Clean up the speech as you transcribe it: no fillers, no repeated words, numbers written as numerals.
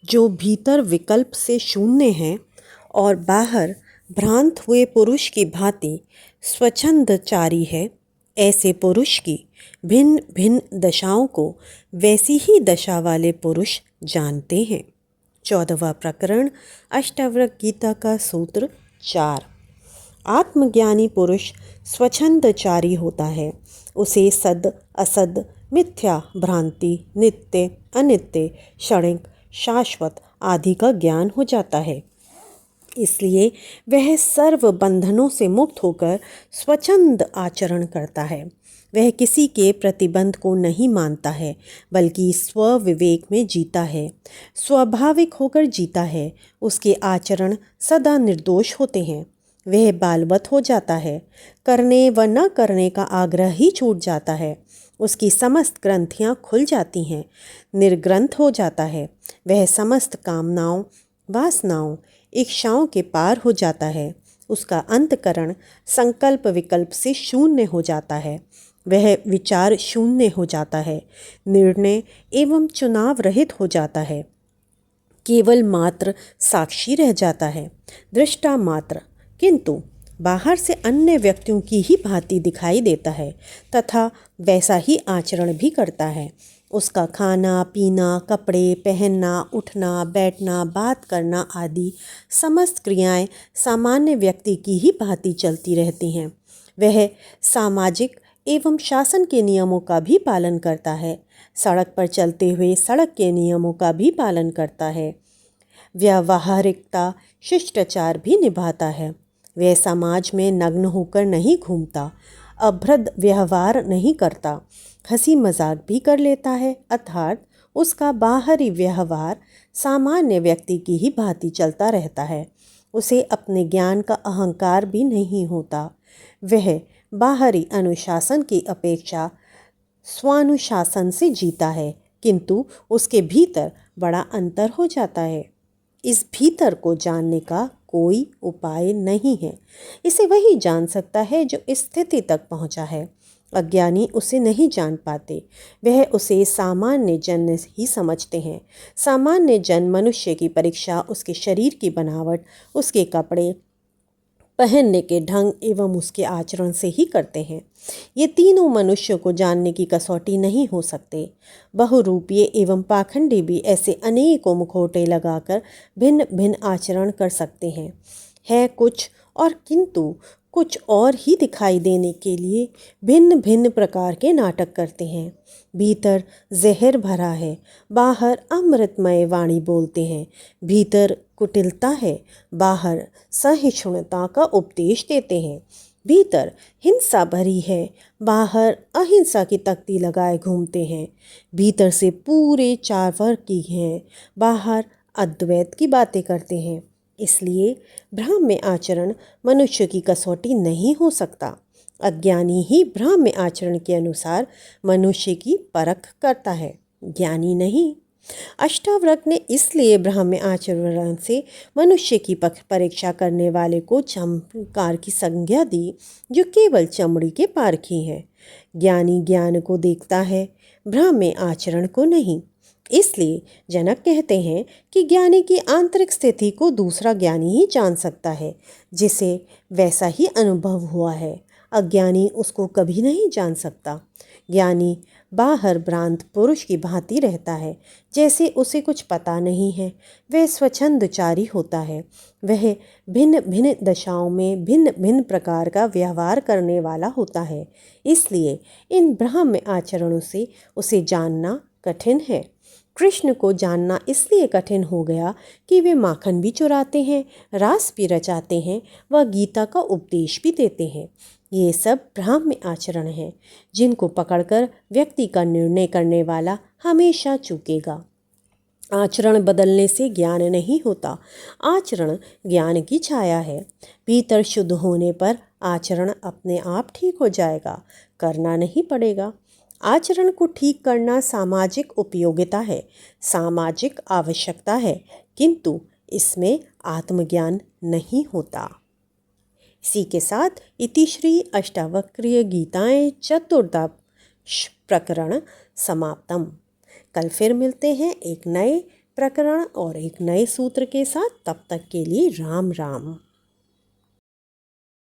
जो भीतर विकल्प से शून्य है और बाहर भ्रांत हुए पुरुष की भांति स्वच्छंदचारी है, ऐसे पुरुष की भिन्न भिन्न दशाओं को वैसी ही दशा वाले पुरुष जानते हैं। 14वां प्रकरण अष्टावक्र गीता का सूत्र 4। आत्मज्ञानी पुरुष स्वच्छंदचारी होता है। उसे सद असद, मिथ्या, भ्रांति, नित्य अनित्य, क्षणिक, शाश्वत आदि का ज्ञान हो जाता है। इसलिए वह सर्व बंधनों से मुक्त होकर स्वच्छंद आचरण करता है। वह किसी के प्रतिबंध को नहीं मानता है, बल्कि स्व विवेक में जीता है, स्वाभाविक होकर जीता है। उसके आचरण सदा निर्दोष होते हैं। वह बालवत हो जाता है। करने व न करने का आग्रह ही छूट जाता है। उसकी समस्त ग्रंथियाँ खुल जाती हैं, निर्ग्रंथ हो जाता है। वह समस्त कामनाओं, वासनाओं, इच्छाओं के पार हो जाता है। उसका अंतकरण संकल्प विकल्प से शून्य हो जाता है। वह विचार शून्य हो जाता है, निर्णय एवं चुनाव रहित हो जाता है। केवल मात्र साक्षी रह जाता है, दृष्टा मात्र, किंतु बाहर से अन्य व्यक्तियों की ही भांति दिखाई देता है तथा वैसा ही आचरण भी करता है। उसका खाना पीना, कपड़े पहनना, उठना बैठना, बात करना आदि समस्त क्रियाएं सामान्य व्यक्ति की ही भांति चलती रहती हैं। वह सामाजिक एवं शासन के नियमों का भी पालन करता है। सड़क पर चलते हुए सड़क के नियमों का भी पालन करता है। व्यावहारिकता, शिष्टाचार भी निभाता है। वह समाज में नग्न होकर नहीं घूमता, अभद्र व्यवहार नहीं करता, हंसी मजाक भी कर लेता है, अर्थात उसका बाहरी व्यवहार सामान्य व्यक्ति की ही भांति चलता रहता है। उसे अपने ज्ञान का अहंकार भी नहीं होता। वह बाहरी अनुशासन की अपेक्षा स्वानुशासन से जीता है, किंतु उसके भीतर बड़ा अंतर हो जाता है। इस भीतर को जानने का कोई उपाय नहीं है। इसे वही जान सकता है जो इस स्थिति तक पहुंचा है। अज्ञानी उसे नहीं जान पाते। वह उसे सामान्य जन ही समझते हैं। सामान्य जन मनुष्य की परीक्षा उसके शरीर की बनावट, उसके कपड़े पहनने के ढंग एवं उसके आचरण से ही करते हैं। ये तीनों मनुष्य को जानने की कसौटी नहीं हो सकते। बहुरूपीय एवं पाखंडी भी ऐसे अनेकों मुखौटे लगाकर भिन्न भिन्न आचरण कर सकते हैं। है कुछ और किंतु कुछ और ही दिखाई देने के लिए भिन्न भिन्न प्रकार के नाटक करते हैं। भीतर जहर भरा है, बाहर अमृतमय वाणी बोलते हैं। भीतर कुटिलता है, बाहर सहिष्णुता का उपदेश देते हैं। भीतर हिंसा भरी है, बाहर अहिंसा की तख्ती लगाए घूमते हैं। भीतर से पूरे चार वर्ग की हैं, बाहर अद्वैत की बातें करते हैं। इसलिए भ्राम्य आचरण मनुष्य की कसौटी नहीं हो सकता। अज्ञानी ही भ्राम्य आचरण के अनुसार मनुष्य की परख करता है, ज्ञानी नहीं। अष्टावक्र ने इसलिए भ्राम्य आचरण से मनुष्य की परीक्षा करने वाले को चमत्कार की संज्ञा दी, जो केवल चमड़ी के पारखी है। ज्ञानी ज्ञान को देखता है, भ्राम्य आचरण को नहीं। इसलिए जनक कहते हैं कि ज्ञानी की आंतरिक स्थिति को दूसरा ज्ञानी ही जान सकता है, जिसे वैसा ही अनुभव हुआ है। अज्ञानी उसको कभी नहीं जान सकता। ज्ञानी बाहर भ्रांत पुरुष की भांति रहता है, जैसे उसे कुछ पता नहीं है। वह स्वच्छंदचारी होता है। वह भिन्न भिन्न दशाओं में भिन्न भिन्न प्रकार का व्यवहार करने वाला होता है। इसलिए इन भ्राम्य आचरणों से उसे जानना कठिन है। कृष्ण को जानना इसलिए कठिन हो गया कि वे माखन भी चुराते हैं, रास भी रचाते हैं, व गीता का उपदेश भी देते हैं। ये सब भ्राम्य आचरण हैं, जिनको पकड़कर व्यक्ति का निर्णय करने वाला हमेशा चूकेगा। आचरण बदलने से ज्ञान नहीं होता। आचरण ज्ञान की छाया है। भीतर शुद्ध होने पर आचरण अपने आप ठीक हो जाएगा, करना नहीं पड़ेगा। आचरण को ठीक करना सामाजिक उपयोगिता है, सामाजिक आवश्यकता है, किंतु इसमें आत्मज्ञान नहीं होता। इसी के साथ इति श्री अष्टावक्रीय गीताएं चतुर्दश प्रकरण समाप्तम। कल फिर मिलते हैं एक नए प्रकरण और एक नए सूत्र के साथ। तब तक के लिए राम राम।